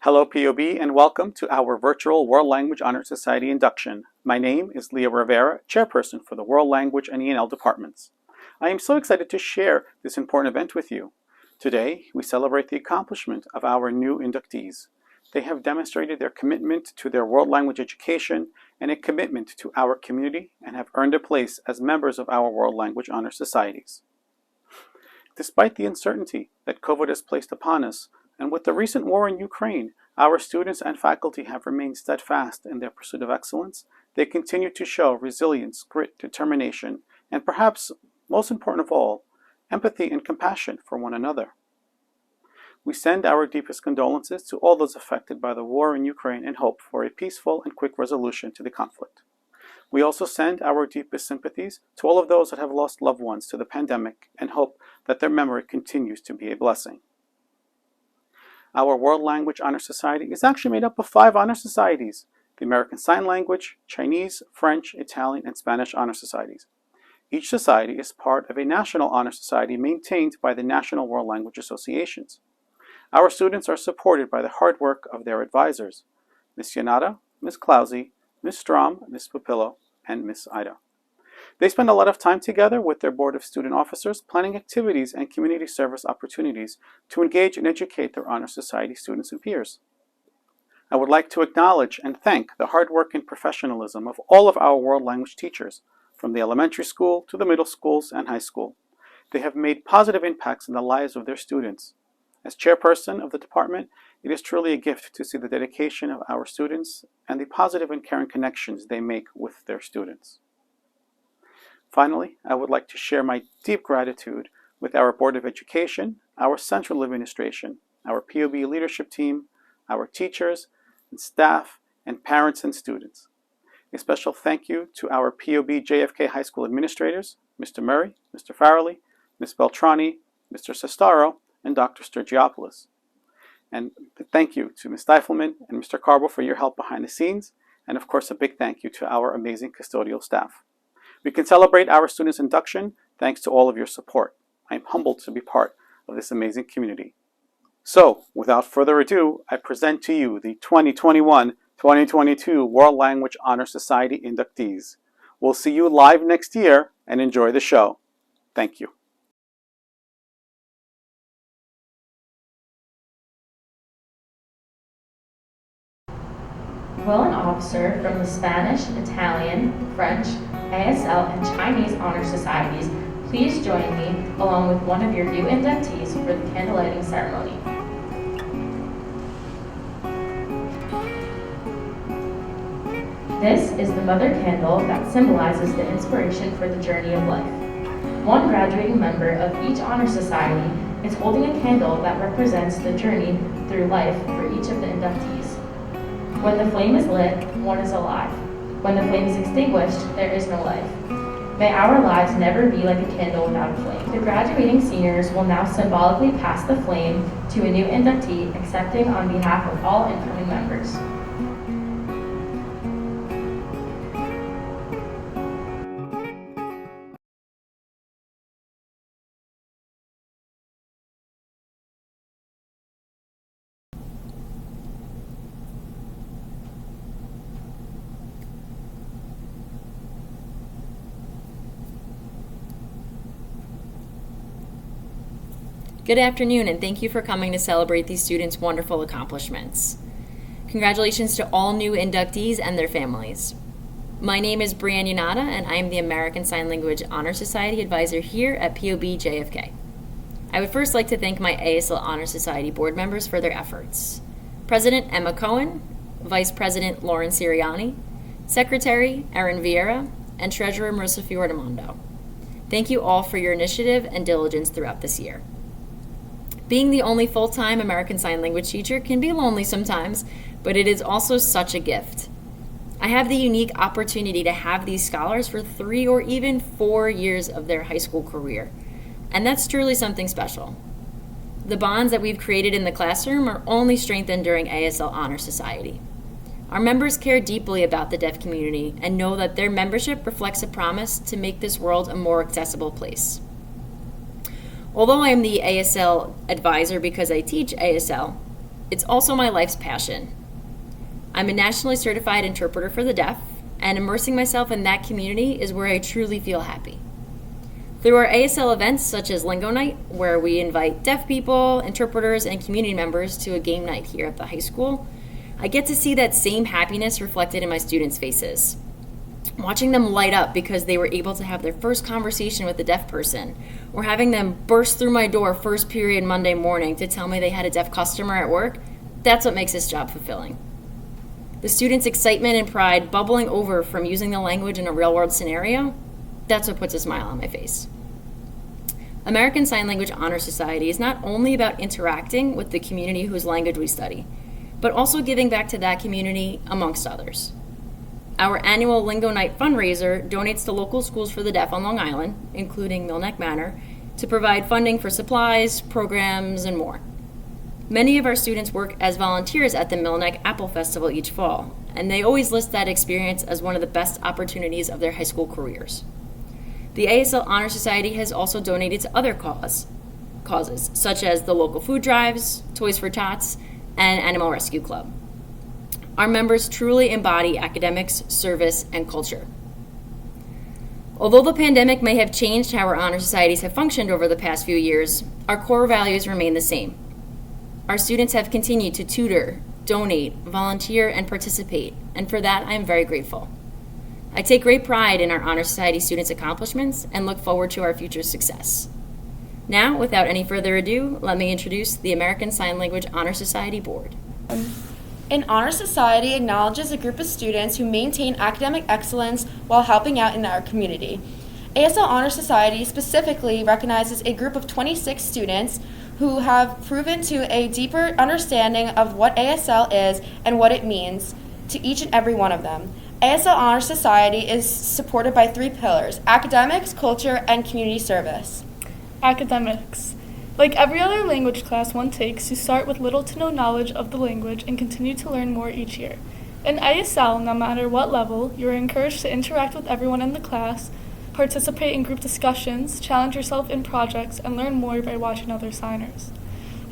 Hello POB and welcome to our virtual World Language Honor Society induction. My name is Leo Rivera, Chairperson for the World Language and E&L departments. I am so excited to share this important event with you. Today, we celebrate the accomplishment of our new inductees. They have demonstrated their commitment to their world language education and a commitment to our community and have earned a place as members of our World Language Honor Societies. Despite the uncertainty that COVID has placed upon us, and with the recent war in Ukraine, our students and faculty have remained steadfast in their pursuit of excellence. They continue to show resilience, grit, determination, and perhaps most important of all, empathy and compassion for one another. We send our deepest condolences to all those affected by the war in Ukraine and hope for a peaceful and quick resolution to the conflict. We also send our deepest sympathies to all of those that have lost loved ones to the pandemic and hope that their memory continues to be a blessing. Our World Language Honor Society is actually made up of 5 honor societies: the American Sign Language, Chinese, French, Italian, and Spanish honor societies. Each society is part of a national honor society maintained by the National World Language Associations. Our students are supported by the hard work of their advisors, Ms. Yanata, Ms. Clausey, Ms. Strom, Ms. Papillo, and Ms. Ida. They spend a lot of time together with their Board of Student Officers planning activities and community service opportunities to engage and educate their Honor Society students and peers. I would like to acknowledge and thank the hard work and professionalism of all of our world language teachers, from the elementary school to the middle schools and high school. They have made positive impacts in the lives of their students. As chairperson of the department, it is truly a gift to see the dedication of our students and the positive and caring connections they make with their students. Finally, I would like to share my deep gratitude with our Board of Education, our Central Administration, our POB leadership team, our teachers and staff, and parents and students. A special thank you to our POB JFK High School administrators, Mr. Murray, Mr. Farrelly, Ms. Beltrani, Mr. Sestaro, and Dr. Sturgiopoulos. And thank you to Ms. Steifelman and Mr. Carbo for your help behind the scenes, and of course a big thank you to our amazing custodial staff. We can celebrate our students' induction thanks to all of your support. I am humbled to be part of this amazing community. So, without further ado, I present to you the 2021-2022 World Language Honor Society inductees. We'll see you live next year and enjoy the show. Thank you. Will an officer from the Spanish, Italian, French, ASL, and Chinese honor societies please join me along with one of your new inductees for the candlelighting ceremony. This is the mother candle that symbolizes the inspiration for the journey of life. One graduating member of each honor society is holding a candle that represents the journey through life for each of the inductees. When the flame is lit, one is alive. When the flame is extinguished, there is no life. May our lives never be like a candle without a flame. The graduating seniors will now symbolically pass the flame to a new inductee, accepting on behalf of all incoming members. Good afternoon, and thank you for coming to celebrate these students' wonderful accomplishments. Congratulations to all new inductees and their families. My name is Brianne Yanata, and I am the American Sign Language Honor Society advisor here at POB JFK. I would first like to thank my ASL Honor Society board members for their efforts. President Emma Cohen, Vice President Lauren Siriani, Secretary Erin Vieira, and Treasurer Marissa Fiordamondo. Thank you all for your initiative and diligence throughout this year. Being the only full-time American Sign Language teacher can be lonely sometimes, but it is also such a gift. I have the unique opportunity to have these scholars for 3 or even 4 years of their high school career, and that's truly something special. The bonds that we've created in the classroom are only strengthened during ASL Honor Society. Our members care deeply about the deaf community and know that their membership reflects a promise to make this world a more accessible place. Although I am the ASL advisor because I teach ASL, it's also my life's passion. I'm a nationally certified interpreter for the deaf, and immersing myself in that community is where I truly feel happy. Through our ASL events such as Lingo Night, where we invite deaf people, interpreters, and community members to a game night here at the high school, I get to see that same happiness reflected in my students' faces. Watching them light up because they were able to have their first conversation with a deaf person, or having them burst through my door first period Monday morning to tell me they had a deaf customer at work, that's what makes this job fulfilling. The students' excitement and pride bubbling over from using the language in a real-world scenario, that's what puts a smile on my face. American Sign Language Honor Society is not only about interacting with the community whose language we study, but also giving back to that community amongst others. Our annual Lingo Night fundraiser donates to local schools for the deaf on Long Island, including Mill Neck Manor, to provide funding for supplies, programs, and more. Many of our students work as volunteers at the Mill Neck Apple Festival each fall, and they always list that experience as one of the best opportunities of their high school careers. The ASL Honor Society has also donated to other causes, such as the local food drives, Toys for Tots, and Animal Rescue Club. Our members truly embody academics, service, and culture. Although the pandemic may have changed how our honor societies have functioned over the past few years, our core values remain the same. Our students have continued to tutor, donate, volunteer, and participate, and for that I am very grateful. I take great pride in our Honor Society students' accomplishments and look forward to our future success. Now, without any further ado, let me introduce the American Sign Language Honor Society Board. An honor society acknowledges a group of students who maintain academic excellence while helping out in our community. ASL Honor Society specifically recognizes a group of 26 students who have proven to a deeper understanding of what ASL is and what it means to each and every one of them. ASL Honor Society is supported by 3 pillars: academics, culture, and community service. Academics. Like every other language class one takes, you start with little to no knowledge of the language and continue to learn more each year. In ASL, no matter what level, you are encouraged to interact with everyone in the class, participate in group discussions, challenge yourself in projects, and learn more by watching other signers.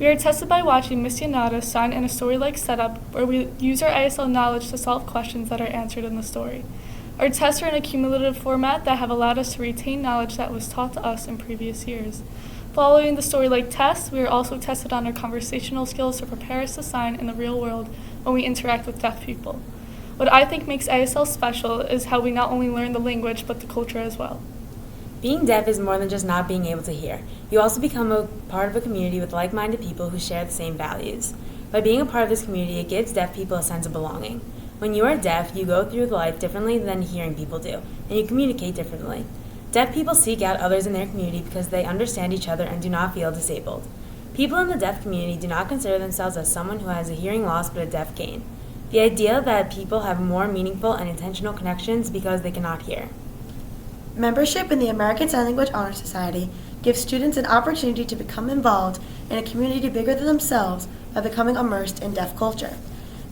We are tested by watching Miss Yanada sign in a story-like setup where we use our ASL knowledge to solve questions that are answered in the story. Our tests are in a cumulative format that have allowed us to retain knowledge that was taught to us in previous years. Following the story-like test, we are also tested on our conversational skills to prepare us to sign in the real world when we interact with deaf people. What I think makes ASL special is how we not only learn the language, but the culture as well. Being deaf is more than just not being able to hear. You also become a part of a community with like-minded people who share the same values. By being a part of this community, it gives deaf people a sense of belonging. When you are deaf, you go through life differently than hearing people do, and you communicate differently. Deaf people seek out others in their community because they understand each other and do not feel disabled. People in the deaf community do not consider themselves as someone who has a hearing loss but a deaf cane. The idea that people have more meaningful and intentional connections because they cannot hear. Membership in the American Sign Language Honor Society gives students an opportunity to become involved in a community bigger than themselves by becoming immersed in deaf culture.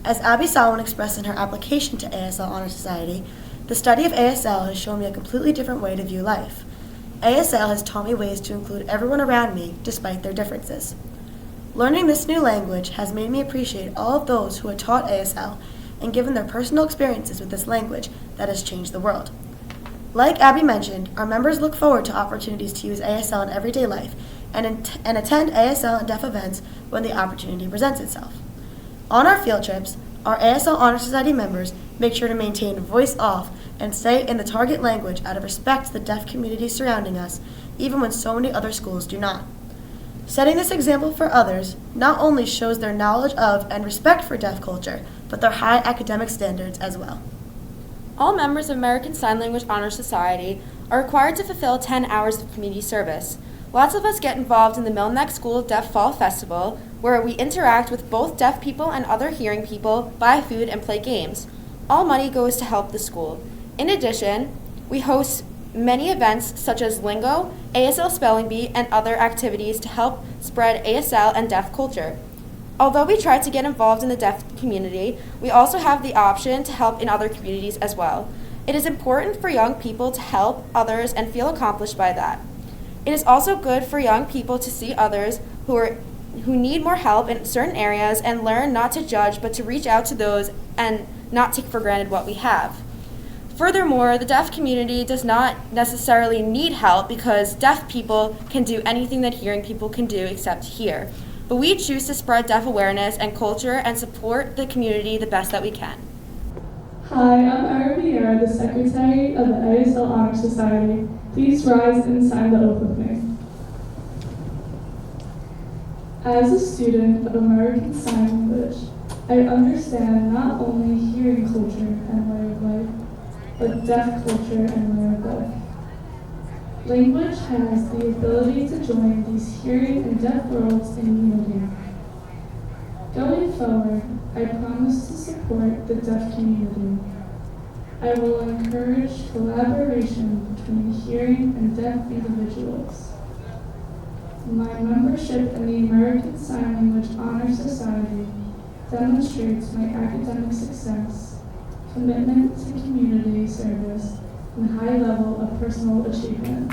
As Abby Solomon expressed in her application to ASL Honor Society, the study of ASL has shown me a completely different way to view life. ASL has taught me ways to include everyone around me despite their differences. Learning this new language has made me appreciate all of those who have taught ASL and given their personal experiences with this language that has changed the world. Like Abby mentioned, our members look forward to opportunities to use ASL in everyday life and attend ASL and deaf events when the opportunity presents itself. On our field trips, our ASL Honor Society members make sure to maintain voice off and stay in the target language out of respect to the deaf community surrounding us, even when so many other schools do not. Setting this example for others not only shows their knowledge of and respect for deaf culture, but their high academic standards as well. All members of American Sign Language Honor Society are required to fulfill 10 hours of community service. Lots of us get involved in the Mill Neck School of Deaf Fall Festival, where we interact with both deaf people and other hearing people, buy food, and play games. All money goes to help the school. In addition, we host many events such as Lingo, ASL Spelling Bee, and other activities to help spread ASL and deaf culture. Although we try to get involved in the deaf community, we also have the option to help in other communities as well. It is important for young people to help others and feel accomplished by that. It is also good for young people to see others who are who need more help in certain areas and learn not to judge but to reach out to those and not take for granted what we have. Furthermore, the deaf community does not necessarily need help because deaf people can do anything that hearing people can do except hear. But we choose to spread deaf awareness and culture and support the community the best that we can. Hi, I'm Ira Vieira, the Secretary of the ISL Honor Society. Please rise and sign the oath with me. As a student of American Sign Language, I understand not only hearing culture and way of life, but deaf culture and way of life. Language has the ability to join these hearing and deaf worlds in unity. Going forward, I promise to support the deaf community. I will encourage collaboration between hearing and deaf individuals. My membership in the American Sign Language Honor Society demonstrates my academic success, commitment to community service, and high level of personal achievement.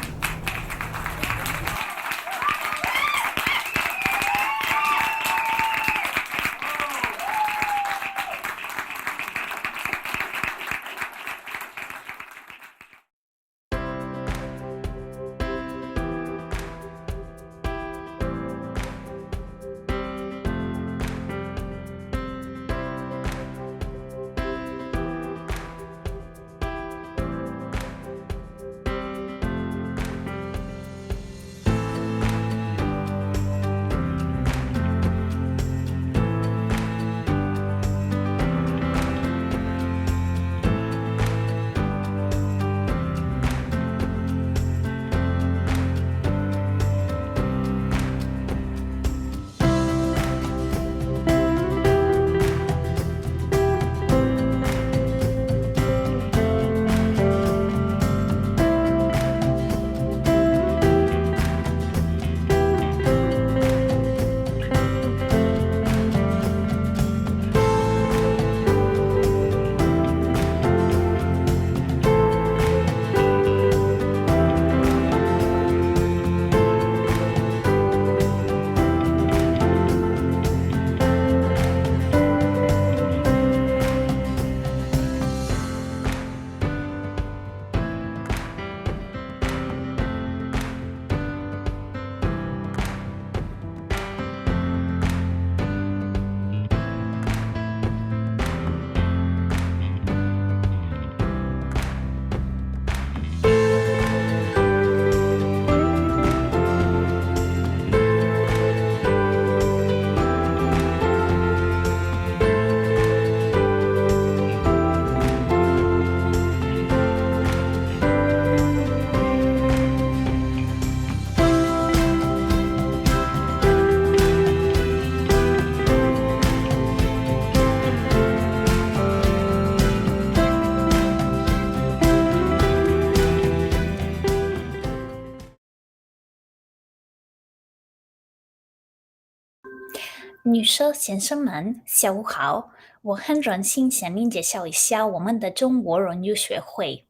女士、先生们，下午好！我很荣幸向您介绍一下我们的中国荣誉学会。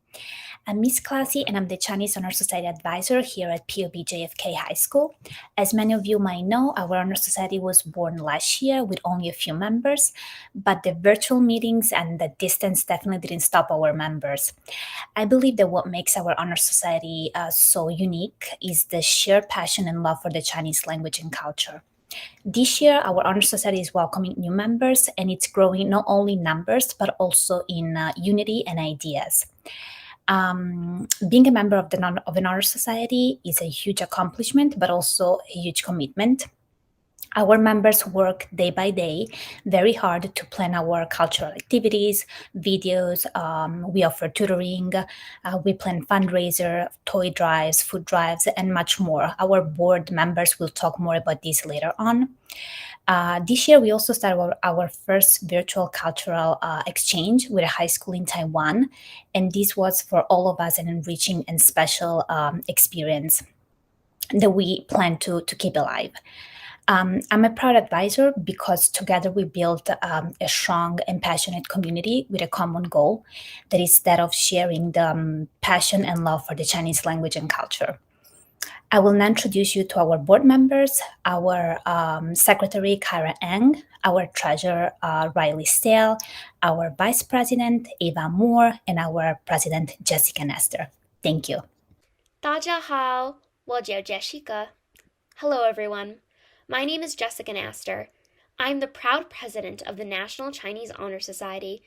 I'm Miss Classy and I'm the Chinese Honor Society Advisor here at POB JFK High School. As many of you might know, our Honor Society was born last year with only a few members, but the virtual meetings and the distance definitely didn't stop our members. I believe that what makes our Honor Society so unique is the sheer passion and love for the Chinese language and culture. This year, our Honor Society is welcoming new members, and it's growing not only in numbers, but also in unity and ideas. Being a member of an Honor Society is a huge accomplishment, but also a huge commitment. Our members work day by day very hard to plan our cultural activities, videos. We offer tutoring. We plan fundraiser, toy drives, food drives, and much more. Our board members will talk more about this later on. This year, we also started our first virtual cultural exchange with a high school in Taiwan, and this was for all of us an enriching and special experience that we plan to keep alive. I'm a proud advisor because together we built a strong and passionate community with a common goal that is that of sharing the passion and love for the Chinese language and culture. I will now introduce you to our board members, our secretary, Kyra Eng, our treasurer, Riley Stale, our vice president, Ava Moore, and our president, Jessica Nestor. Thank you. 大家好，我叫 Jessica. Hello, everyone. My name is Jessica Nestor. I am the proud president of the National Chinese Honor Society.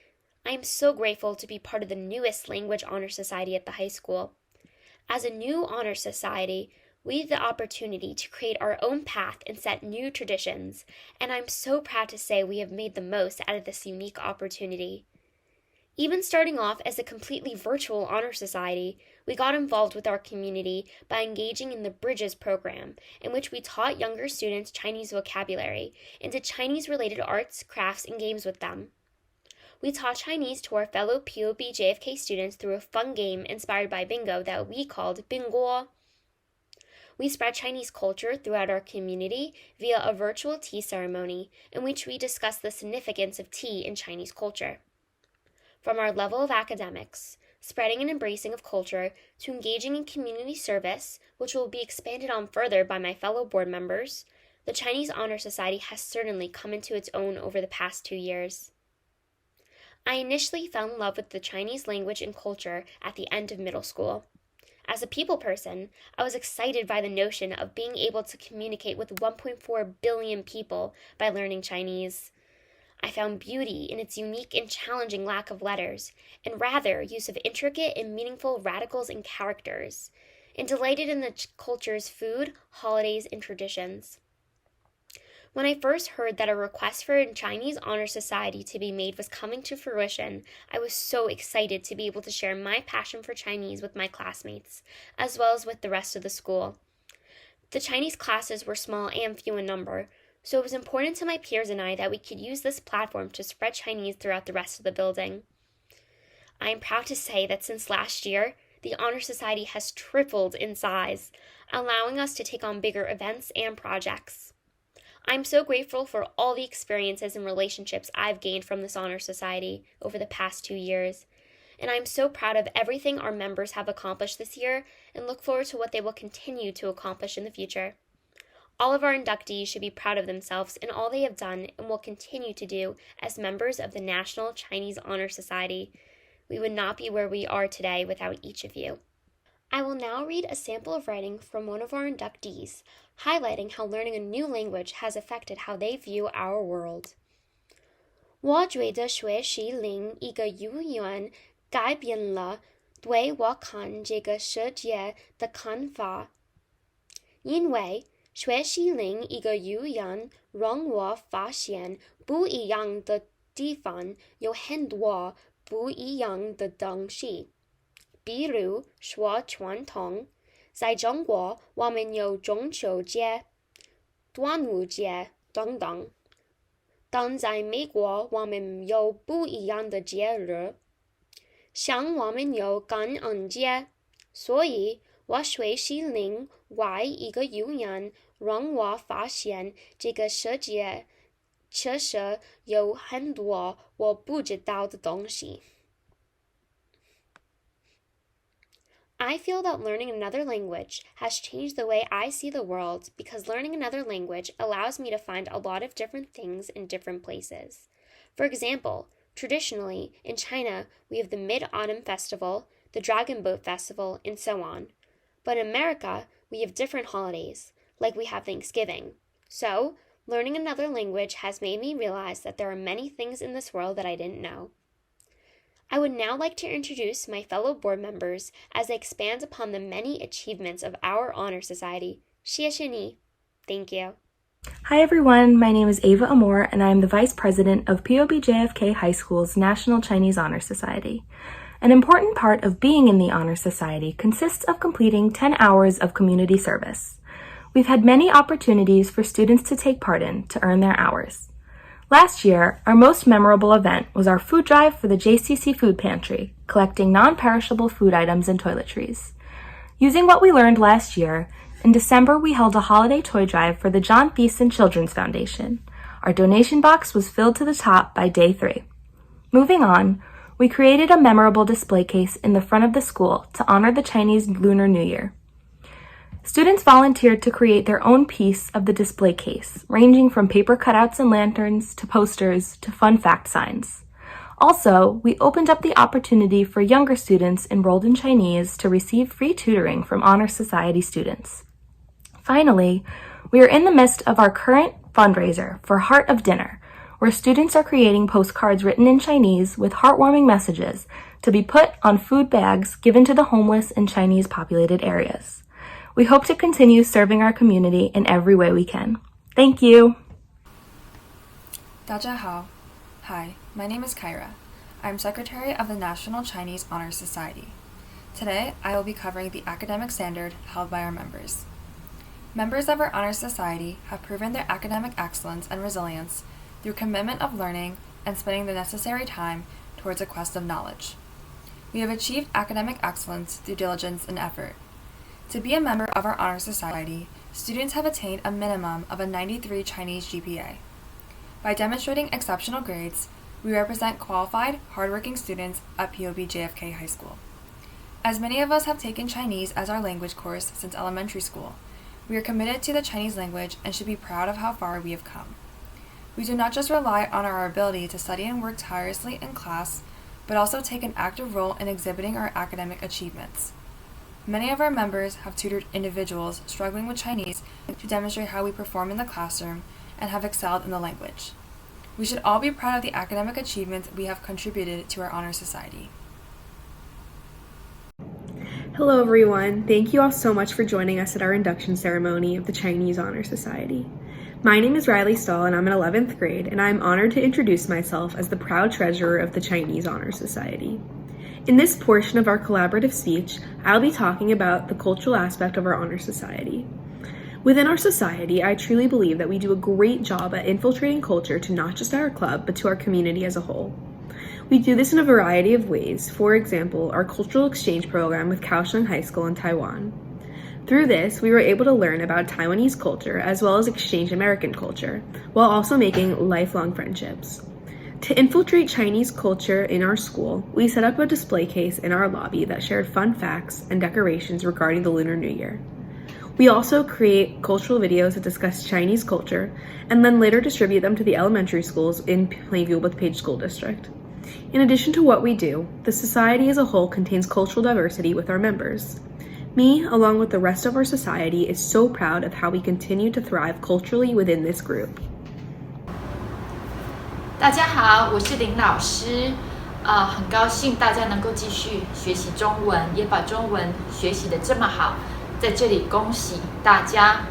I am so grateful to be part of the newest language honor society at the high school. As a new honor society, we have the opportunity to create our own path and set new traditions, and I'm so proud to say we have made the most out of this unique opportunity. Even starting off as a completely virtual honor society, we got involved with our community by engaging in the Bridges program, in which we taught younger students Chinese vocabulary and did Chinese-related arts, crafts, and games with them. We taught Chinese to our fellow POB JFK students through a fun game inspired by bingo that we called Bingo. We spread Chinese culture throughout our community via a virtual tea ceremony in which we discussed the significance of tea in Chinese culture. From our level of academics, spreading and embracing of culture, to engaging in community service, which will be expanded on further by my fellow board members, the Chinese Honor Society has certainly come into its own over the past 2 years. I initially fell in love with the Chinese language and culture at the end of middle school. As a people person, I was excited by the notion of being able to communicate with 1.4 billion people by learning Chinese. I found beauty in its unique and challenging lack of letters, and rather use of intricate and meaningful radicals and characters, and delighted in the culture's food, holidays, and traditions. When I first heard that a request for a Chinese Honor Society to be made was coming to fruition, I was so excited to be able to share my passion for Chinese with my classmates, as well as with the rest of the school. The Chinese classes were small and few in number, so it was important to my peers and I that we could use this platform to spread Chinese throughout the rest of the building. I am proud to say that since last year, the Honor Society has tripled in size, allowing us to take on bigger events and projects. I'm so grateful for all the experiences and relationships I've gained from this Honor Society over the past 2 years, and I'm so proud of everything our members have accomplished this year and look forward to what they will continue to accomplish in the future. All of our inductees should be proud of themselves and all they have done and will continue to do as members of the National Chinese Honor Society. We would not be where we are today without each of you. I will now read a sample of writing from one of our inductees, highlighting how learning a new language has affected how they view our world. 我觉得学习另一个语言改变了对我看这个世界的看法，因为学习另一个语言让我发现不一样的地方有很多不一样的东西。比如说传统，在中国我们有中秋节、端午节等等，但在美国我们有不一样的节日，像我们有感恩节，所以我学习另外一个语言，让我发现这个世界确实有很多我不知道的东西。I feel that learning another language has changed the way I see the world because learning another language allows me to find a lot of different things in different places. For example, traditionally, in China, we have the Mid-Autumn Festival, the Dragon Boat Festival, and so on. But in America, we have different holidays, like we have Thanksgiving. So, learning another language has made me realize that there are many things in this world that I didn't know. I would now like to introduce my fellow board members as they expand upon the many achievements of our Honor Society. 谢谢你. Thank you. Hi everyone, my name is Ava Amor and I am the Vice President of POB JFK High School's National Chinese Honor Society. An important part of being in the Honor Society consists of completing 10 hours of community service. We've had many opportunities for students to take part in to earn their hours. Last year, our most memorable event was our food drive for the JCC Food Pantry, collecting non-perishable food items and toiletries. Using what we learned last year, in December we held a holiday toy drive for the John Thiessen Children's Foundation. Our donation box was filled to the top by day 3. Moving on, we created a memorable display case in the front of the school to honor the Chinese Lunar New Year. Students volunteered to create their own piece of the display case, ranging from paper cutouts and lanterns to posters to fun fact signs. Also, we opened up the opportunity for younger students enrolled in Chinese to receive free tutoring from Honor Society students. Finally, we are in the midst of our current fundraiser for Heart of Dinner, where students are creating postcards written in Chinese with heartwarming messages to be put on food bags given to the homeless in Chinese populated areas. We hope to continue serving our community in every way we can. Thank you. 大家好. Hi, my name is Kyra. I'm Secretary of the National Chinese Honor Society. Today, I will be covering the academic standard held by our members. Members of our Honor Society have proven their academic excellence and resilience through commitment of learning and spending the necessary time towards a quest of knowledge. We have achieved academic excellence through diligence and effort. To be a member of our Honor Society, students have attained a minimum of a 93 Chinese GPA. By demonstrating exceptional grades, we represent qualified, hardworking students at POB JFK High School. As many of us have taken Chinese as our language course since elementary school, we are committed to the Chinese language and should be proud of how far we have come. We do not just rely on our ability to study and work tirelessly in class, but also take an active role in exhibiting our academic achievements. Many of our members have tutored individuals struggling with Chinese to demonstrate how we perform in the classroom and have excelled in the language. We should all be proud of the academic achievements we have contributed to our Honor Society. Hello everyone. Thank you all so much for joining us at our induction ceremony of the Chinese Honor Society. My name is Riley Stahl and I'm in 11th grade, and I'm honored to introduce myself as the proud treasurer of the Chinese Honor Society. In this portion of our collaborative speech, I'll be talking about the cultural aspect of our Honor Society. Within our society, I truly believe that we do a great job at infiltrating culture to not just our club, but to our community as a whole. We do this in a variety of ways. For example, our cultural exchange program with Kaohsiung High School in Taiwan. Through this, we were able to learn about Taiwanese culture as well as exchange American culture, while also making lifelong friendships. To infiltrate Chinese culture in our school, we set up a display case in our lobby that shared fun facts and decorations regarding the Lunar New Year. We also create cultural videos that discuss Chinese culture and then later distribute them to the elementary schools in Plainview-Bethpage School District. In addition to what we do, the society as a whole contains cultural diversity with our members. Me, along with the rest of our society, is so proud of how we continue to thrive culturally within this group. 大家好，我是林老师，很高兴大家能够继续学习中文，也把中文学习得这么好，在这里恭喜大家，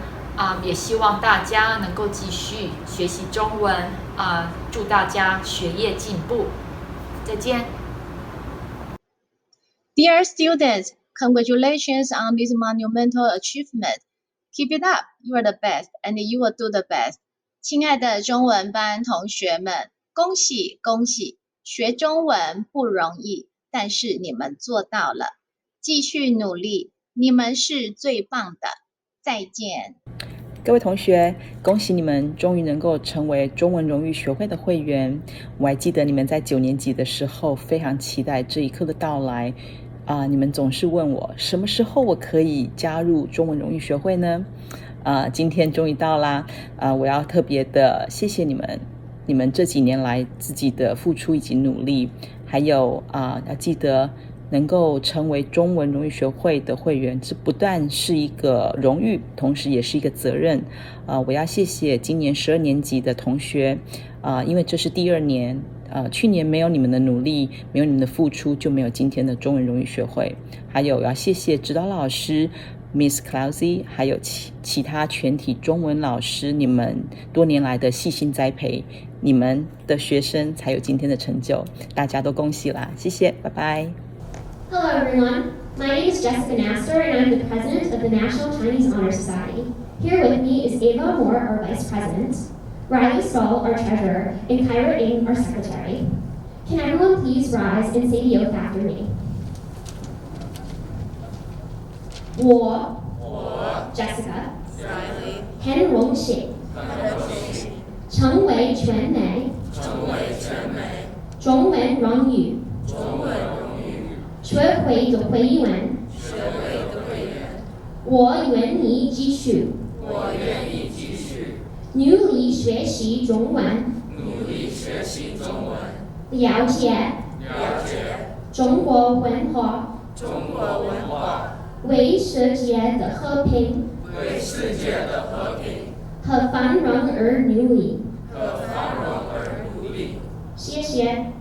也希望大家能够继续学习中文，祝大家学业进步，再见。Dear students, congratulations on this monumental achievement. Keep it up, you are the best, and you will do the best. 亲爱的中文班同学们，恭喜恭喜！学中文不容易，但是你们做到了，继续努力，你们是最棒的。再见。各位同学，恭喜你们终于能够成为中文荣誉学会的会员。我还记得你们在9年级的时候非常期待这一刻的到来。你们总是问我什么时候我可以加入中文荣誉学会呢？今天终于到啦！我要特别的谢谢你们，你们这几年来自己的付出以及努力，还有要记得能够成为中文荣誉学会的会员，这不但是一个荣誉，同时也是一个责任。我要谢谢今年12年级的同学，因为这是第2年。去年没有你们的努力，没有你们的付出，就没有今天的中文荣誉学会。还有要谢谢指导老师 Miss Clausy， 还有其他全体中文老师，你们多年来的细心栽培，你们的学生才有今天的成就，大家都恭喜啦！谢谢，拜拜。Hello everyone, my name is Jessica Nasser and I'm the president of the National Chinese Honor Society. Here with me is Ava Moore, our vice president, Riley Stahl, our treasurer, and Kyra Ng, our secretary. Can everyone please rise and say the oath after me? 我 Jessica 潘荣信成为全美中文荣誉学会的会员，我愿意继续努力学习中文，了解中国文化，为世界的和平和繁荣而努力。谢谢。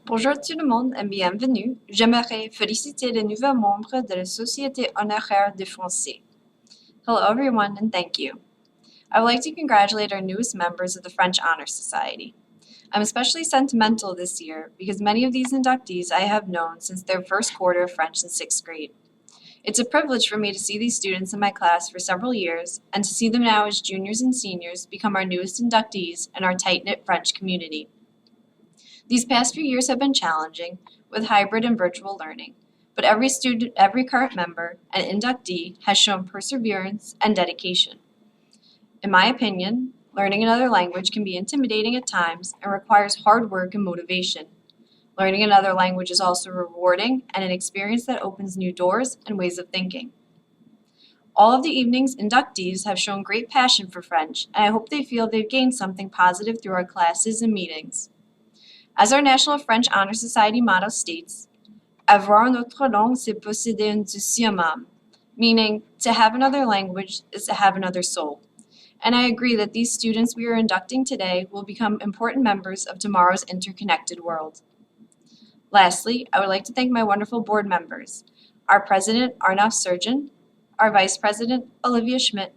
Bonjour tout le monde et bienvenue. J'aimerais féliciter les nouveaux membres de la Société honoraire de français. Hello everyone and thank you. I would like to congratulate our newest members of the French Honor Society. I'm especially sentimental this year because many of these inductees I have known since their first quarter of French in 6th grade. It's a privilege for me to see these students in my class for several years and to see them now as juniors and seniors become our newest inductees in our tight-knit French community. These past few years have been challenging with hybrid and virtual learning, but every current member and inductee has shown perseverance and dedication. In my opinion, learning another language can be intimidating at times and requires hard work and motivation. Learning another language is also rewarding and an experience that opens new doors and ways of thinking. All of the evening's inductees have shown great passion for French, and I hope they feel they've gained something positive through our classes and meetings. As our National French Honor Society motto states, avoir une autre langue, c'est posséder une deuxième âme, meaning to have another language is to have another soul. And I agree that these students we are inducting today will become important members of tomorrow's interconnected world. Lastly, I would like to thank my wonderful board members, our President, Arnav Surgeon, our Vice President, Olivia Schmidt,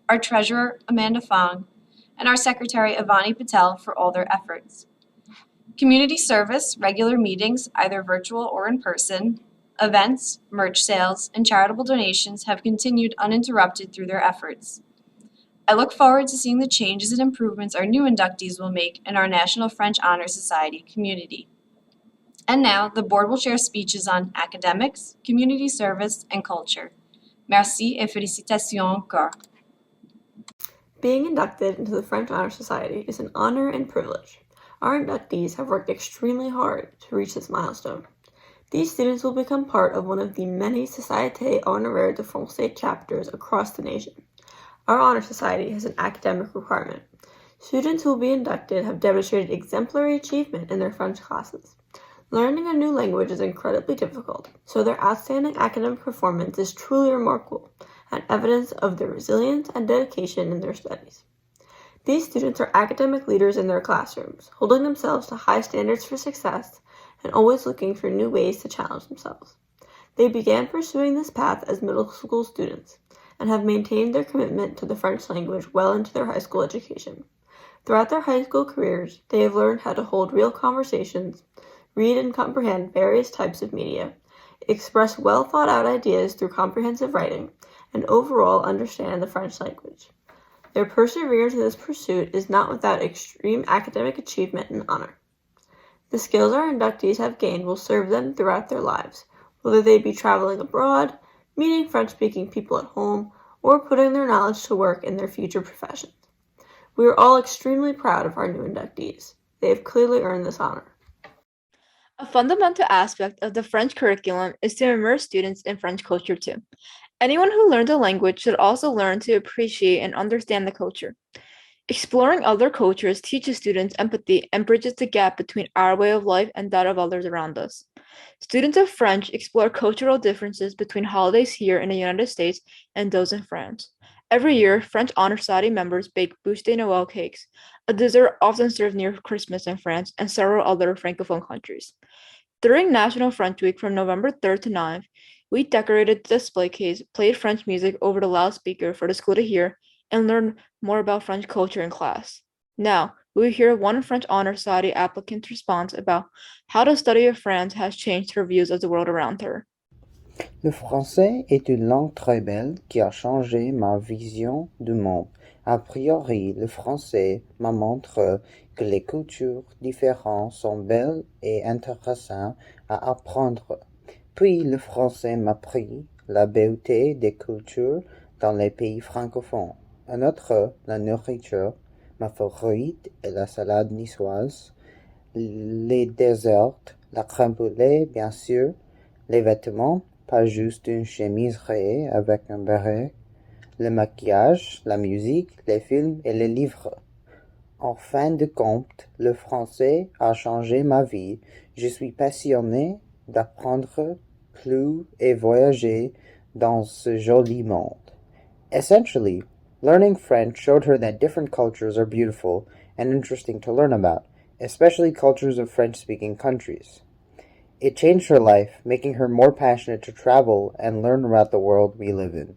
our Treasurer, Amanda Fong, and our Secretary, Ivani Patel, for all their efforts. Community service, regular meetings, either virtual or in person, events, merch sales, and charitable donations have continued uninterrupted through their efforts. I look forward to seeing the changes and improvements our new inductees will make in our National French Honor Society community. And now, the board will share speeches on academics, community service, and culture. Merci et félicitations encore. Being inducted into the French Honor Society is an honor and privilege. Our inductees have worked extremely hard to reach this milestone. These students will become part of one of the many Société Honoraire de Français chapters across the nation. Our honor society has an academic requirement. Students who will be inducted have demonstrated exemplary achievement in their French classes. Learning a new language is incredibly difficult, so their outstanding academic performance is truly remarkable and evidence of their resilience and dedication in their studies. These students are academic leaders in their classrooms, holding themselves to high standards for success and always looking for new ways to challenge themselves. They began pursuing this path as middle school students and have maintained their commitment to the French language well into their high school education. Throughout their high school careers, they have learned how to hold real conversations, read and comprehend various types of media, express well-thought-out ideas through comprehensive writing, and overall understand the French language. Their perseverance in this pursuit is not without extreme academic achievement and honor. The skills our inductees have gained will serve them throughout their lives, whether they be traveling abroad, meeting French-speaking people at home, or putting their knowledge to work in their future professions. We are all extremely proud of our new inductees. They have clearly earned this honor. A fundamental aspect of the French curriculum is to immerse students in French culture too. Anyone who learns a language should also learn to appreciate and understand the culture. Exploring other cultures teaches students empathy and bridges the gap between our way of life and that of others around us. Students of French explore cultural differences between holidays here in the United States and those in France. Every year, French Honor Society members bake bûche de Noël cakes, a dessert often served near Christmas in France and several other Francophone countries. During National French Week from November 3rd to 9th, we decorated the display case, played French music over the loudspeaker for the school to hear, and learned more about French culture in class. Now, we will hear one French Honor Society applicant's response about how the study of France has changed her views of the world around her. Le français est une langue très belle qui a changé ma vision du monde. A priori, le français me montre que les cultures différentes sont belles et intéressantes à apprendre. Puis le français m'a appris la beauté des cultures dans les pays francophones. En outre, la nourriture, ma favorite est la salade niçoise, les desserts, la crème brûlée, bien sûr, les vêtements, pas juste une chemise rayée avec un béret, le maquillage, la musique, les films et les livres. En fin de compte, le français a changé ma vie. Je suis passionné d'apprendre plus et voyager dans ce joli monde. Essentially, learning French showed her that different cultures are beautiful and interesting to learn about, especially cultures of French-speaking countries. It changed her life, making her more passionate to travel and learn about the world we live in.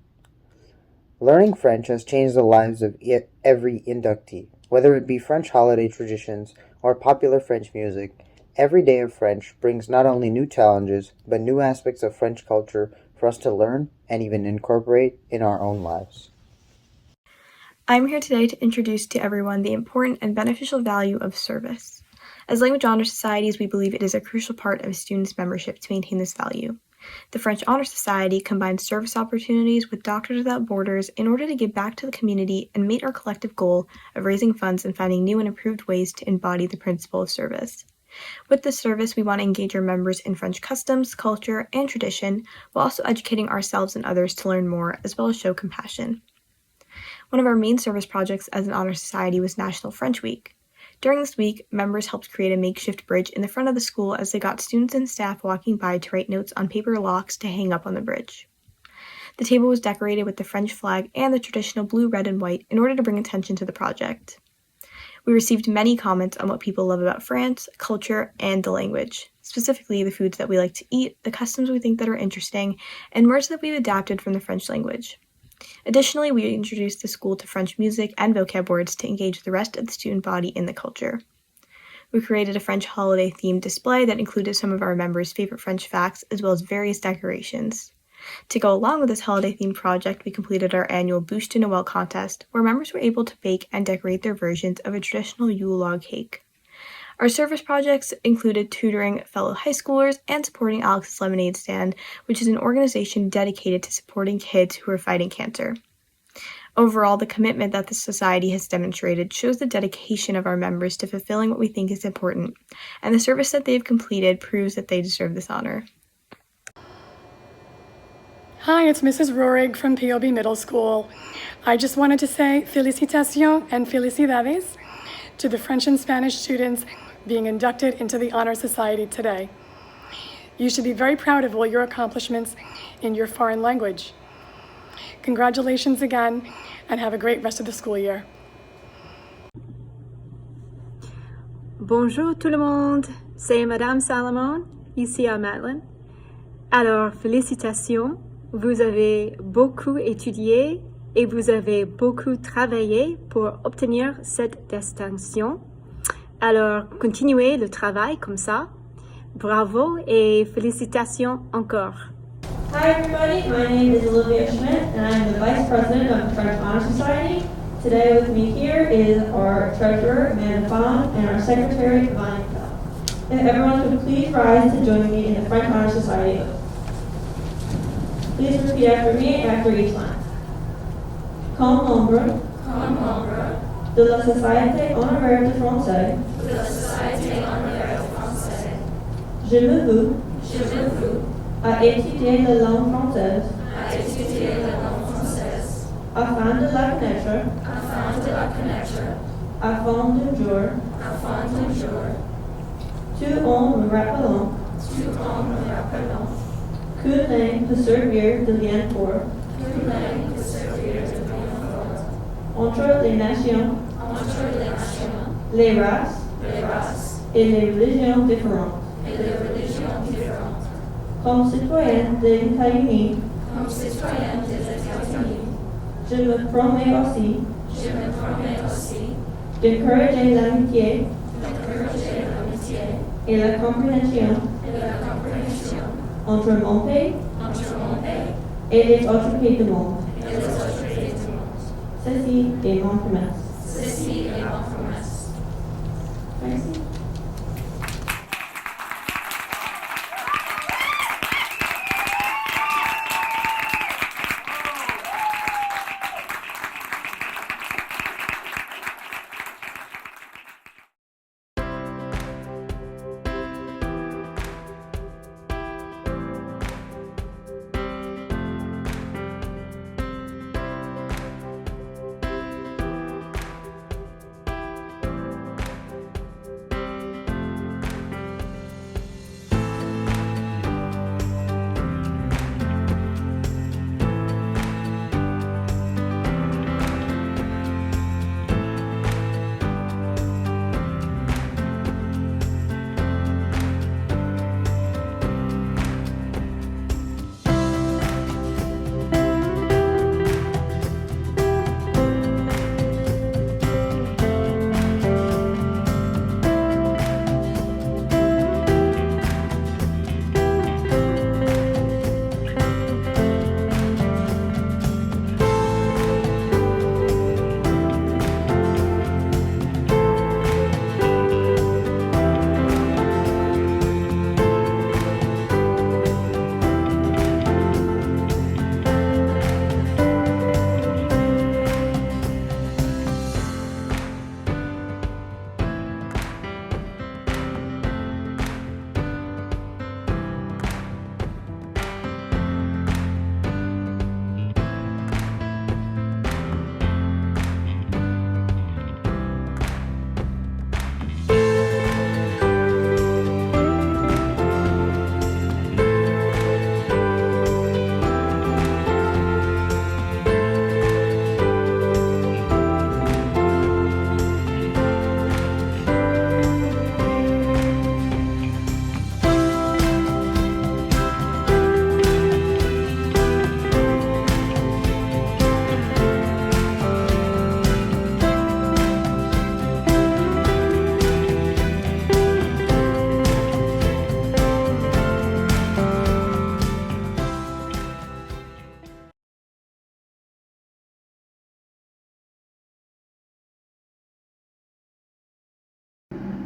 Learning French has changed the lives of every inductee, whether it be French holiday traditions or popular French music. Every day of French brings not only new challenges, but new aspects of French culture for us to learn and even incorporate in our own lives. I'm here today to introduce to everyone the important and beneficial value of service. As language honor societies, we believe it is a crucial part of a student's membership to maintain this value. The French Honor Society combines service opportunities with Doctors Without Borders in order to give back to the community and meet our collective goal of raising funds and finding new and improved ways to embody the principle of service. With this service, we want to engage our members in French customs, culture, and tradition, while also educating ourselves and others to learn more, as well as show compassion. One of our main service projects as an honor society was National French Week. During this week, members helped create a makeshift bridge in the front of the school as they got students and staff walking by to write notes on paper locks to hang up on the bridge. The table was decorated with the French flag and the traditional blue, red, and white in order to bring attention to the project. We received many comments on what people love about France, culture, and the language, specifically the foods that we like to eat, the customs we think that are interesting, and words that we've adapted from the French language. Additionally, we introduced the school to French music and vocab words to engage the rest of the student body in the culture. We created a French holiday-themed display that included some of our members' favorite French facts, as well as various decorations. To go along with this holiday-themed project, we completed our annual Bûche de Noël contest, where members were able to bake and decorate their versions of a traditional Yule log cake. Our service projects included tutoring fellow high schoolers and supporting Alex's Lemonade Stand, which is an organization dedicated to supporting kids who are fighting cancer. Overall, the commitment that the society has demonstrated shows the dedication of our members to fulfilling what we think is important, and the service that they've completed proves that they deserve this honor. Hi, it's Mrs. Rohrig from POB Middle School. I just wanted to say felicitaciones and felicidades to the French and Spanish students being inducted into the Honor Society today. You should be very proud of all your accomplishments in your foreign language. Congratulations again, and have a great rest of the school year. Bonjour tout le monde, c'est Madame Salomon, ici à Madeline. Alors, félicitations, vous avez beaucoup étudié et vous avez beaucoup travaillé pour obtenir cette distinction. Alors, continuez le travail comme ça. Bravo et félicitations encore. Hi everybody, my name is Olivia Schmidt and I'm the Vice President of the French Honor Society. Today with me here is our Treasurer, Amanda Fawn, and our Secretary, Vanya Bell. If everyone could please rise to join me in the French Honor Society oath. Please repeat after me after each line. Comme membre de la Société honoraire de français, je me veux à étudier la langue française afin de la connaître avant d'un jour, tout en me rappelant que l'un peut servir de lien fort entre les nations, les races et les religions différentes. Comme citoyen des États-Unis, je me promets aussi d'encourager l'amitié et la compréhension entre mon pays et les autres pays du monde. Ceci est mon promesse. Merci.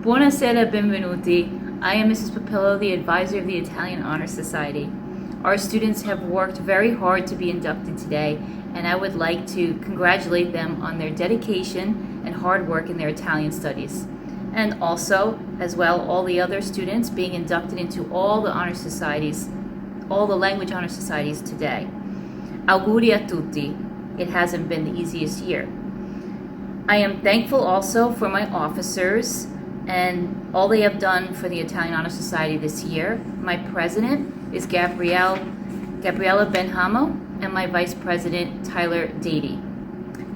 Buonasera, benvenuti. I am Mrs. Papillo, the advisor of the Italian Honor Society. Our students have worked very hard to be inducted today, and I would like to congratulate them on their dedication and hard work in their Italian studies. And also, as well, all the other students being inducted into all the honor societies, all the language honor societies today. Auguri a tutti. It hasn't been the easiest year. I am thankful also for my officers and all they have done for the Italian Honor Society this year. My president is Gabriella Benhamo, and my vice president, Tyler Dady.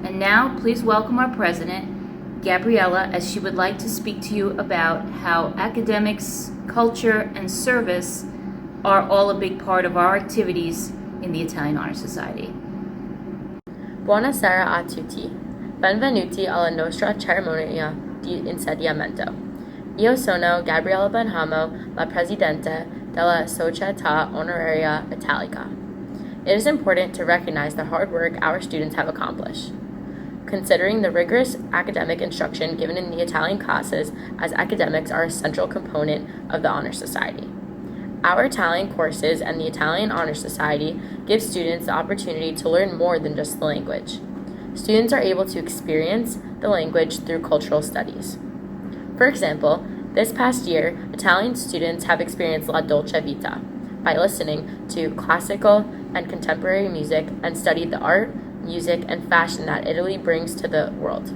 And now, please welcome our president, Gabriella, as she would like to speak to you about how academics, culture, and service are all a big part of our activities in the Italian Honor Society. Buonasera a tutti. Benvenuti alla nostra cerimonia di insediamento. Io sono Gabriella Benhamo, la presidente della Società Onoraria Italica. It is important to recognize the hard work our students have accomplished. Considering the rigorous academic instruction given in the Italian classes, as academics are a central component of the Honor Society. Our Italian courses and the Italian Honor Society give students the opportunity to learn more than just the language. Students are able to experience the language through cultural studies. For example, this past year, Italian students have experienced La Dolce Vita by listening to classical and contemporary music and studied the art, music, and fashion that Italy brings to the world.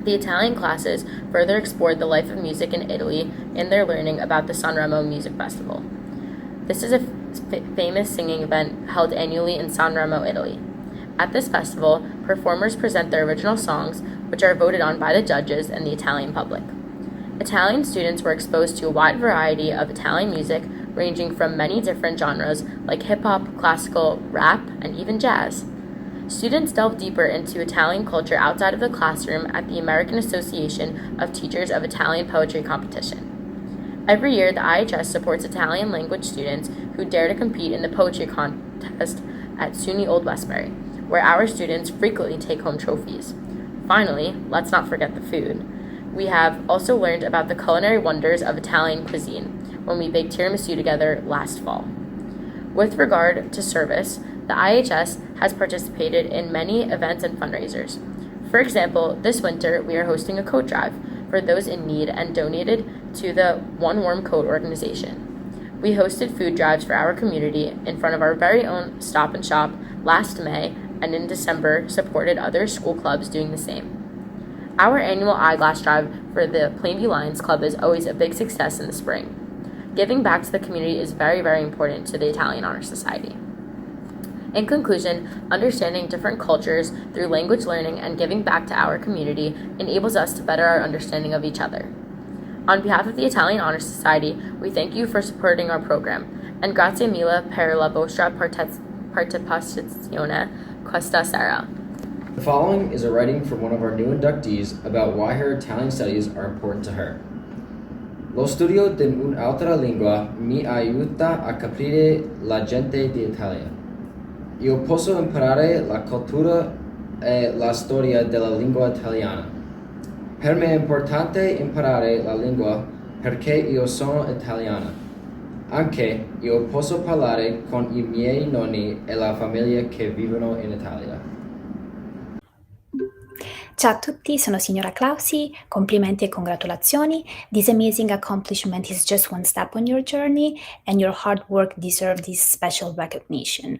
The Italian classes further explored the life of music in Italy in their learning about the Sanremo Music Festival. This is a famous singing event held annually in Sanremo, Italy. At this festival, performers present their original songs, which are voted on by the judges and the Italian public. Italian students were exposed to a wide variety of Italian music, ranging from many different genres like hip-hop, classical, rap, and even jazz. Students delve deeper into Italian culture outside of the classroom at the American Association of Teachers of Italian Poetry competition. Every year, the IHS supports Italian language students who dare to compete in the poetry contest at SUNY Old Westbury, where our students frequently take home trophies. Finally, let's not forget the food. We have also learned about the culinary wonders of Italian cuisine when we baked tiramisu together last fall. With regard to service, the IHS has participated in many events and fundraisers. For example, this winter we are hosting a coat drive for those in need and donated to the One Warm Coat organization. We hosted food drives for our community in front of our very own Stop and Shop last May, and in December supported other school clubs doing the same. Our annual eyeglass drive for the Plainview Lions Club is always a big success in the spring. Giving back to the community is very, very important to the Italian Honor Society. In conclusion, understanding different cultures through language learning and giving back to our community enables us to better our understanding of each other. On behalf of the Italian Honor Society, we thank you for supporting our program, and grazie mille per la vostra partecipazione questa sera. The following is a writing from one of our new inductees about why her Italian studies are important to her. Lo studio di un'altra lingua mi aiuta a capire la gente d'Italia. Io posso imparare la cultura e la storia della lingua italiana. Per me è importante imparare la lingua perché io sono italiana. Anche io posso parlare con i miei nonni e la famiglia che vivono in Italia. Ciao a tutti, sono signora Clausi. Complimenti e congratulazioni. This amazing accomplishment is just one step on your journey, and your hard work deserves this special recognition.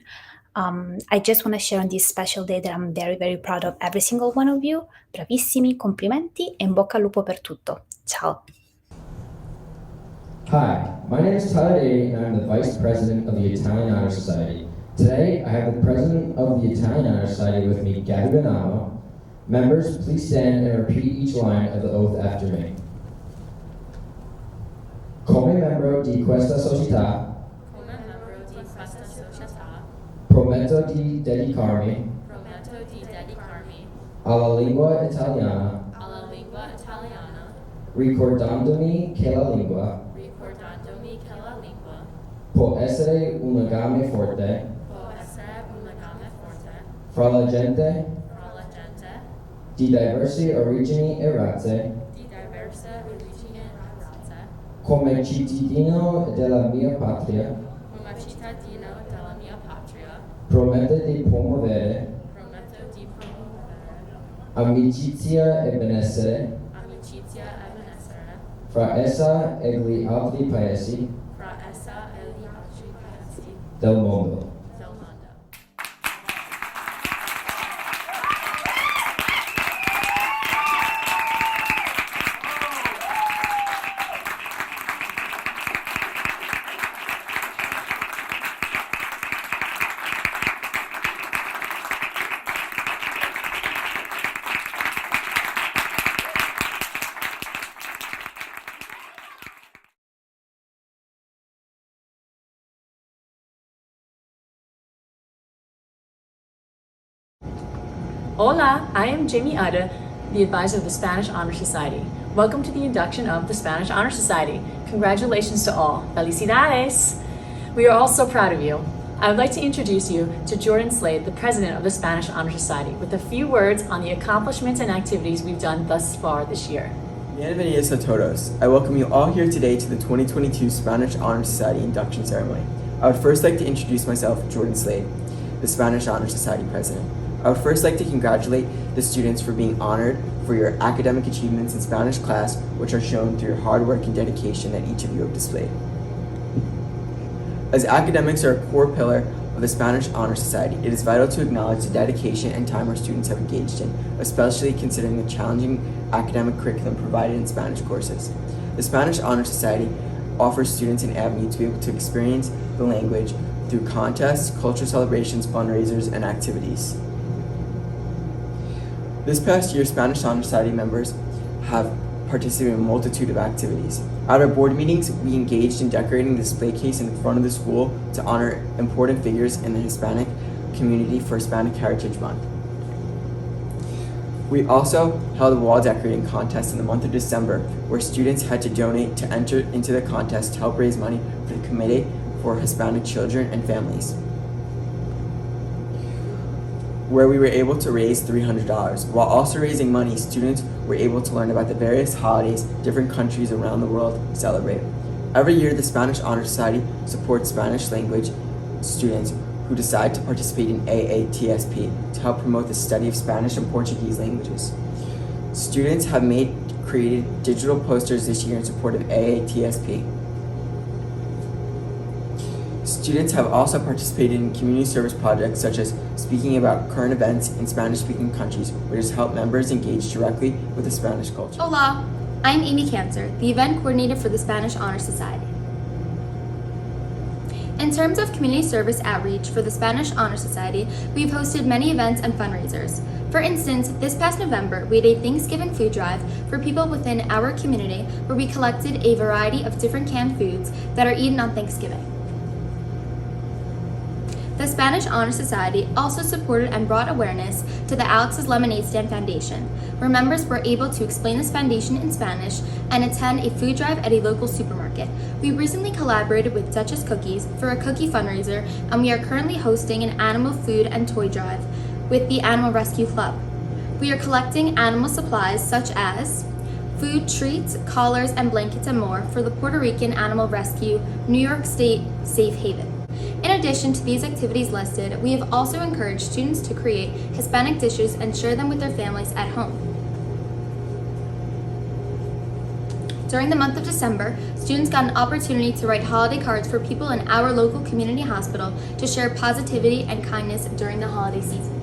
I just want to share on this special day that I'm very, very proud of every single one of you. Bravissimi, complimenti e in bocca al lupo per tutto. Ciao. Hi, my name is Tyler Dady, and I'm the Vice President of the Italian Honor Society. Today, I have the President of the Italian Honor Society with me, Gabby Benamo. Members, please stand and repeat each line of the oath after me. Come membro di questa società, prometto di dedicarmi alla lingua italiana, ricordandomi che la lingua può essere un legame forte fra la gente di diverse origini e razze. Come cittadino della mia patria, prometto di promuovere amicizia e benessere fra essa e gli altri paesi del mondo. Hola, I am Jamie Ada, the advisor of the Spanish Honor Society. Welcome to the induction of the Spanish Honor Society. Congratulations to all. Felicidades! We are all so proud of you. I would like to introduce you to Jordan Slade, the president of the Spanish Honor Society, with a few words on the accomplishments and activities we've done thus far this year. Bienvenidos a todos. I welcome you all here today to the 2022 Spanish Honor Society induction ceremony. I would first like to introduce myself, Jordan Slade, the Spanish Honor Society president. I would first like to congratulate the students for being honored for your academic achievements in Spanish class, which are shown through your hard work and dedication that each of you have displayed. As academics are a core pillar of the Spanish Honor Society, it is vital to acknowledge the dedication and time our students have engaged in, especially considering the challenging academic curriculum provided in Spanish courses. The Spanish Honor Society offers students an avenue to be able to experience the language through contests, cultural celebrations, fundraisers, and activities. This past year, Spanish Honor Society members have participated in a multitude of activities. At our board meetings, we engaged in decorating the display case in front of the school to honor important figures in the Hispanic community for Hispanic Heritage Month. We also held a wall decorating contest in the month of December, where students had to donate to enter into the contest to help raise money for the Committee for Hispanic Children and Families, where we were able to raise $300. While also raising money, students were able to learn about the various holidays different countries around the world celebrate. Every year, the Spanish Honor Society supports Spanish language students who decide to participate in AATSP to help promote the study of Spanish and Portuguese languages. Students have created digital posters this year in support of AATSP. Students have also participated in community service projects such as speaking about current events in Spanish-speaking countries, which has helped members engage directly with the Spanish culture. Hola, I'm Amy Cancer, the event coordinator for the Spanish Honor Society. In terms of community service outreach for the Spanish Honor Society, we've hosted many events and fundraisers. For instance, this past November, we had a Thanksgiving food drive for people within our community where we collected a variety of different canned foods that are eaten on Thanksgiving. The Spanish Honor Society also supported and brought awareness to the Alex's Lemonade Stand Foundation, where members were able to explain this foundation in Spanish and attend a food drive at a local supermarket. We recently collaborated with Duchess Cookies for a cookie fundraiser, and we are currently hosting an animal food and toy drive with the Animal Rescue Club. We are collecting animal supplies such as food, treats, collars, and blankets and more for the Puerto Rican Animal Rescue New York State Safe Haven. In addition to these activities listed, we have also encouraged students to create Hispanic dishes and share them with their families at home. During the month of December, students got an opportunity to write holiday cards for people in our local community hospital to share positivity and kindness during the holiday season.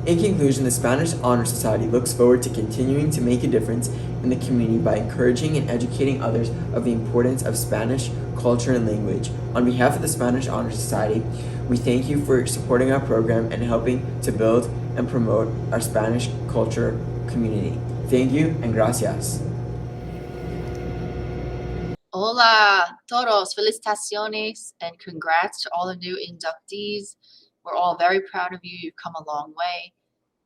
In conclusion, the Spanish Honor Society looks forward to continuing to make a difference in the community by encouraging and educating others of the importance of Spanish culture and language. On behalf of the Spanish Honor Society, we thank you for supporting our program and helping to build and promote our Spanish culture community. Thank you and gracias. Hola, todos, felicitaciones, and congrats to all the new inductees. We're all very proud of you. You've come a long way,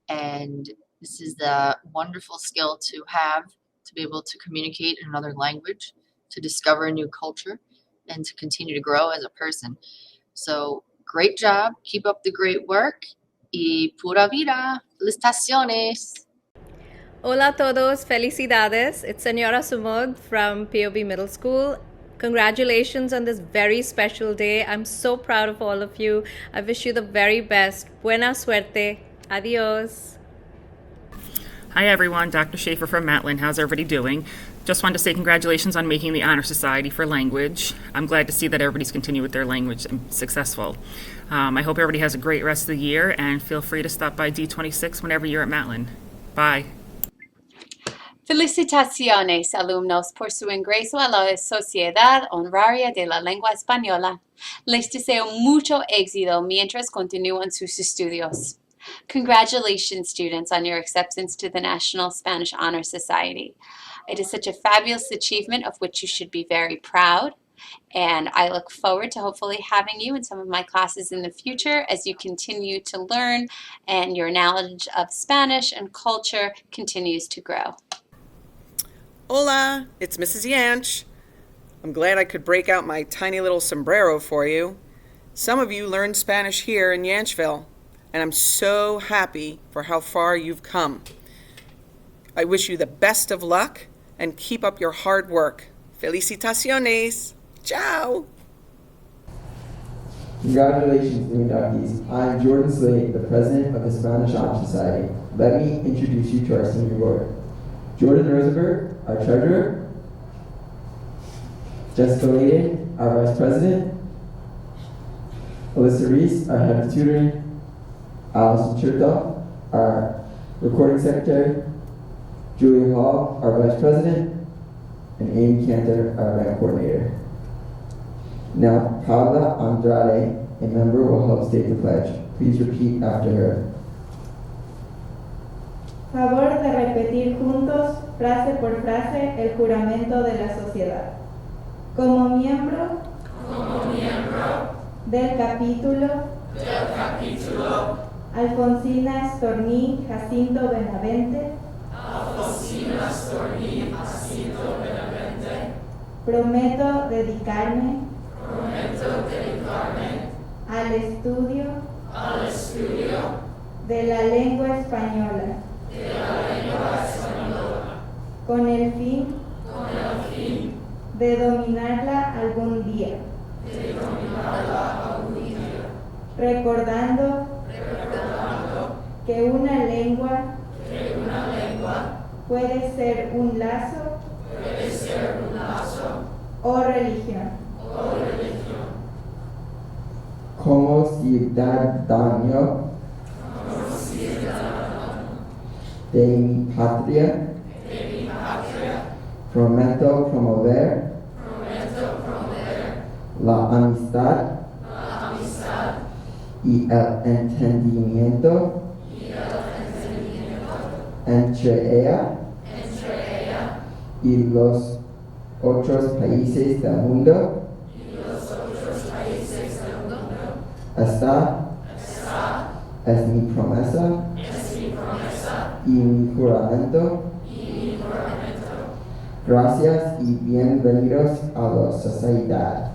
and this is the wonderful skill to have, to be able to communicate in another language, to discover a new culture, and to continue to grow as a person. So great job. Keep up the great work. Y pura vida. Felicitaciones. Hola a todos, felicidades. It's Senora Sumod from POB Middle School. Congratulations on this very special day. I'm so proud of all of you. I wish you the very best. Buena suerte. Adios. Hi everyone, Dr. Schaefer from Matlin. How's everybody doing? Just wanted to say congratulations on making the Honor Society for Language. I'm glad to see that everybody's continued with their language and successful. I hope everybody has a great rest of the year, and feel free to stop by D26 whenever you're at Matlin. Bye. Felicitaciones, alumnos, por su ingreso a la Sociedad Honoraria de la Lengua Española. Les deseo mucho éxito mientras continúan sus estudios. Congratulations, students, on your acceptance to the National Spanish Honor Society. It is such a fabulous achievement of which you should be very proud. And I look forward to hopefully having you in some of my classes in the future as you continue to learn and your knowledge of Spanish and culture continues to grow. Hola, it's Mrs. Yanch. I'm glad I could break out my tiny little sombrero for you. Some of you learned Spanish here in Yanchville, and I'm so happy for how far you've come. I wish you the best of luck and keep up your hard work. Felicitaciones. Ciao. Congratulations, new inductees. I'm Jordan Slade, the president of the Spanish Honor Society. Let me introduce you to our senior board. Jordan Rosenberg, our treasurer. Jessica Layden, our vice president. Alyssa Reese, our head of tutoring. Allison Chertoff, our recording secretary. Julia Hall, our vice president. And Amy Cantor, our event coordinator. Now, Paula Andrade, a member, will help state the pledge. Please repeat after her. Favor de repetir juntos, frase por frase, el juramento de la sociedad. Como miembro del capítulo Alfonsina Storni Jacinto Benavente, prometo dedicarme al estudio de la lengua española con el fin de dominarla algún día, recordando que una lengua puede ser un lazo o religión. Como ciudadano de mi patria, prometo promover la amistad y el entendimiento entre ella y los otros países del mundo. Esta es mi promesa y mi juramento. Gracias y bienvenidos a la sociedad.